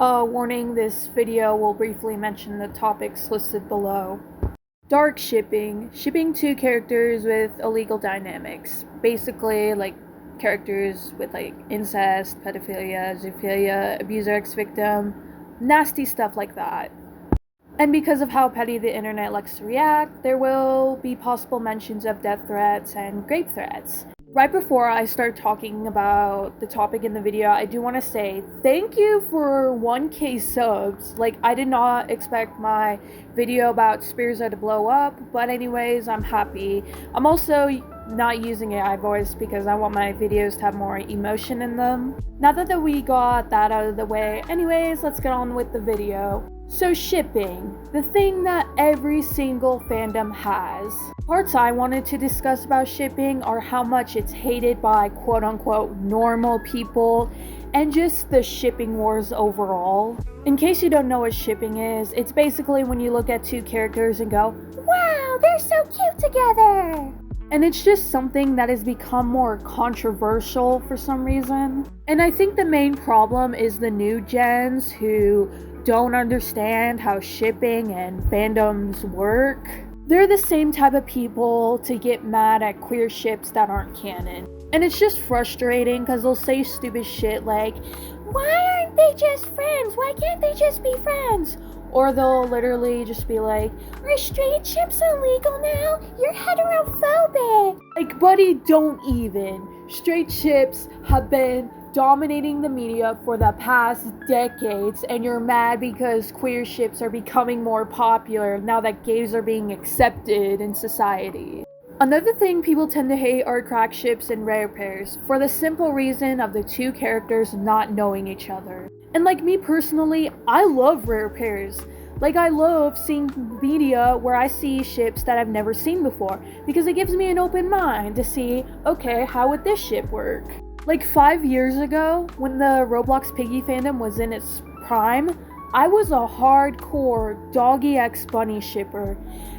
Warning, this video will briefly mention the topics listed below. Dark shipping. Shipping two characters with illegal dynamics. Basically, like, characters with, like, incest, pedophilia, zoophilia, abuser ex-victim, nasty stuff like that. And because of how petty the internet likes to react, there will be possible mentions of death threats and rape threats. Right before I start talking about the topic in the video, I do want to say thank you for 1K subs. Like, I did not expect my video about Spearza to blow up, but anyways, I'm happy. I'm also not using AI voice because I want my videos to have more emotion in them. Now that we got that out of the way, anyways, let's get on with the video. So shipping, the thing that every single fandom has. Parts I wanted to discuss about shipping are how much it's hated by quote-unquote normal people and just the shipping wars overall. In case you don't know what shipping is, it's basically when you look at two characters and go, wow, they're so cute together! And it's just something that has become more controversial for some reason. And I think the main problem is the new gens who don't understand how shipping and fandoms work. They're the same type of people to get mad at queer ships that aren't canon. And it's just frustrating because they'll say stupid shit like, why aren't they just friends? Why can't they just be friends? Or they'll literally just be like, are straight ships illegal now? You're heterophobic. Like, buddy, don't even. Straight ships have been dominating the media for the past decades, and you're mad because queer ships are becoming more popular now that gays are being accepted in society. Another thing people tend to hate are crack ships and rare pairs, for the simple reason of the two characters not knowing each other. And like me personally, I love rare pairs. Like, I love seeing media where I see ships that I've never seen before, because it gives me an open mind to see, okay, how would this ship work? Like 5 years ago, when the Roblox Piggy fandom was in its prime, I was a hardcore Doggy X Bunny shipper.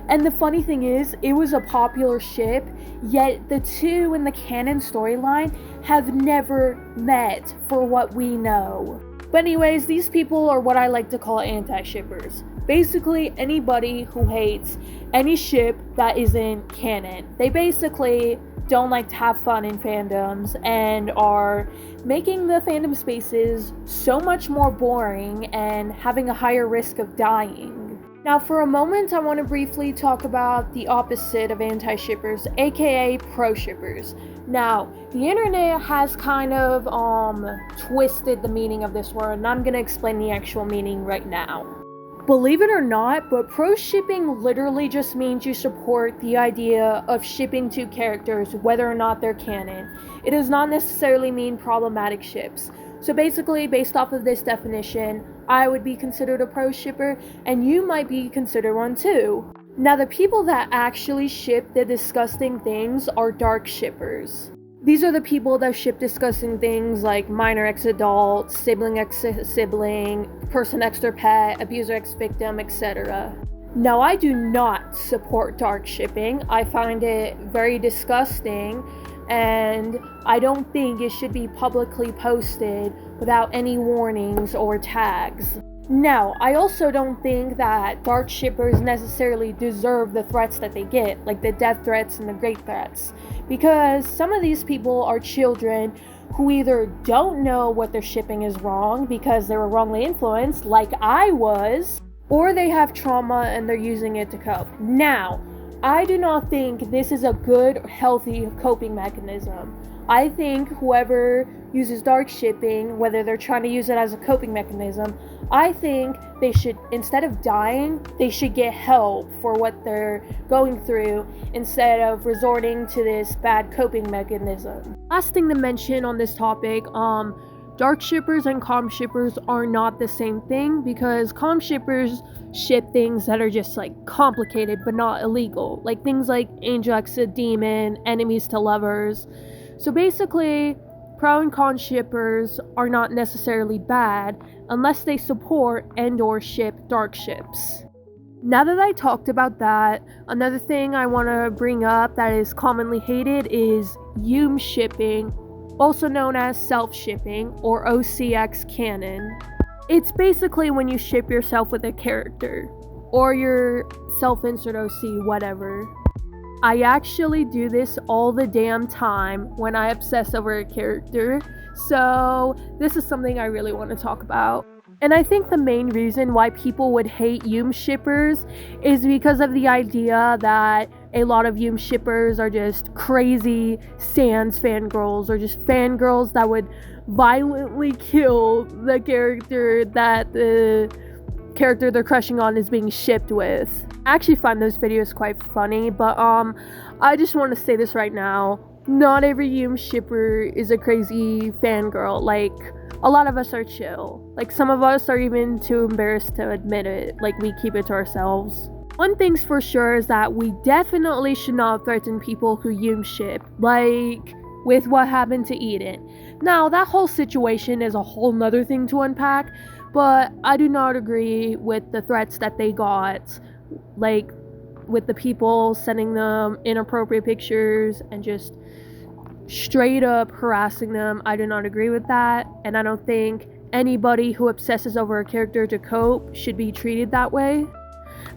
And the funny thing is, it was a popular ship, yet the two in the canon storyline have never met for what we know. But anyways, these people are what I like to call anti-shippers. Basically, anybody who hates any ship that isn't canon. They basically don't like to have fun in fandoms and are making the fandom spaces so much more boring and having a higher risk of dying. Now, for a moment, I want to briefly talk about the opposite of anti-shippers, aka pro-shippers. Now, the internet has kind of twisted the meaning of this word, and I'm going to explain the actual meaning right now. Believe it or not, but pro-shipping literally just means you support the idea of shipping two characters, whether or not they're canon. It does not necessarily mean problematic ships. So basically, based off of this definition, I would be considered a pro-shipper, and you might be considered one too. Now, the people that actually ship the disgusting things are dark shippers. These are the people that ship disgusting things like minor ex-adult, sibling ex-sibling, person ex-their pet, abuser ex-victim, etc. Now, I do not support dark shipping. I find it very disgusting, and I don't think it should be publicly posted without any warnings or tags. Now, I also don't think that dark shippers necessarily deserve the threats that they get, like the death threats and the rape threats, because some of these people are children who either don't know what they're shipping is wrong because they were wrongly influenced, like I was, or they have trauma and they're using it to cope. Now, I do not think this is a good, healthy coping mechanism. I think whoever uses dark shipping, whether they're trying to use it as a coping mechanism, I think they should, instead of dying, they should get help for what they're going through instead of resorting to this bad coping mechanism. Last thing to mention on this topic, dark shippers and calm shippers are not the same thing, because calm shippers ship things that are just like complicated but not illegal, like things like angel x a demon, enemies to lovers. So basically, pro and con shippers are not necessarily bad unless they support and or ship dark ships. Now that I talked about that, another thing I want to bring up that is commonly hated is Yume shipping, also known as self-shipping or OCX canon. It's basically when you ship yourself with a character, or your self-insert OC, whatever. I actually do this all the damn time when I obsess over a character, so this is something I really want to talk about. And I think the main reason why people would hate Yume shippers is because of the idea that a lot of Yume shippers are just crazy sans fangirls, or just fangirls that would violently kill the character that the character they're crushing on is being shipped with. I actually find those videos quite funny, but I just want to say this right now. Not every Yume shipper is a crazy fangirl. Like, a lot of us are chill. Like, some of us are even too embarrassed to admit it. Like, we keep it to ourselves. One thing's for sure is that we definitely should not threaten people who Yume ship. Like, with what happened to Eden. Now, that whole situation is a whole nother thing to unpack, but I do not agree with the threats that they got. Like, with the people sending them inappropriate pictures and just straight up harassing them. I do not agree with that, and I don't think anybody who obsesses over a character to cope should be treated that way.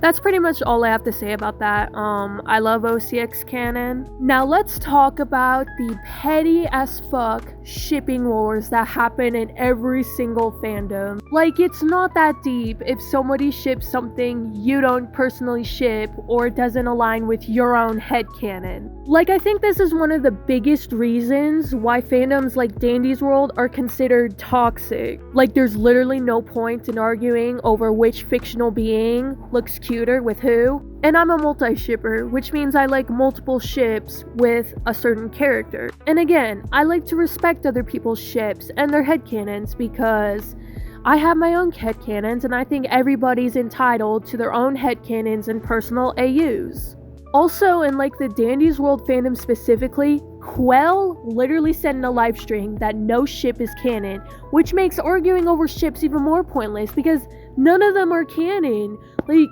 That's pretty much all I have to say about that. I love OCX canon. Now let's talk about the petty as fuck shipping wars that happen in every single fandom. Like, it's not that deep if somebody ships something you don't personally ship or doesn't align with your own headcanon. Like, I think this is one of the biggest reasons why fandoms like Dandy's World are considered toxic. Like, there's literally no point in arguing over which fictional being looks cuter with who. And I'm a multi-shipper, which means I like multiple ships with a certain character. And again, I like to respect other people's ships and their headcanons because I have my own headcanons, and I think everybody's entitled to their own headcanons and personal AUs. Also, in like the Dandy's World fandom specifically, Quell literally said in a live stream that no ship is canon, which makes arguing over ships even more pointless because none of them are canon. Like,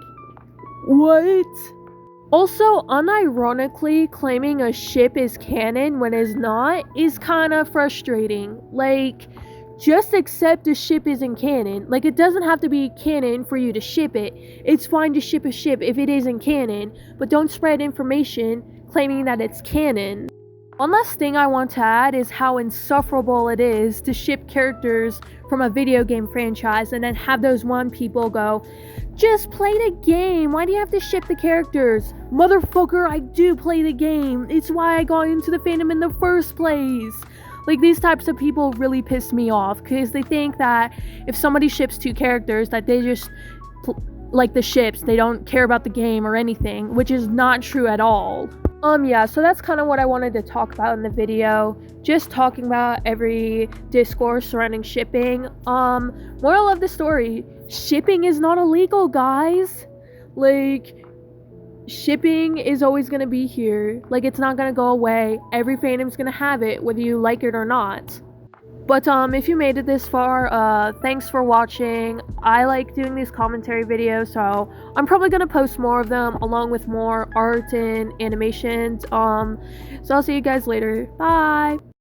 what? Also, unironically claiming a ship is canon when it's not is kind of frustrating. Like, just accept a ship isn't canon. Like, it doesn't have to be canon for you to ship it. It's fine to ship a ship if it isn't canon, but don't spread information claiming that it's canon. One last thing I want to add is how insufferable it is to ship characters from a video game franchise and then have those one people go, just play the game, why do you have to ship the characters? Motherfucker, I do play the game, it's why I got into the fandom in the first place. Like, these types of people really piss me off because they think that if somebody ships two characters that they just like the ships, they don't care about the game or anything, which is not true at all. Yeah, so that's kind of what I wanted to talk about in the video. Just talking about every discourse surrounding shipping. Moral of the story, shipping is not illegal, guys. Like, shipping is always gonna be here. Like, it's not gonna go away. Every fandom's gonna have it, whether you like it or not. But if you made it this far, thanks for watching. I like doing these commentary videos, so I'm probably gonna post more of them along with more art and animations. So I'll see you guys later. Bye.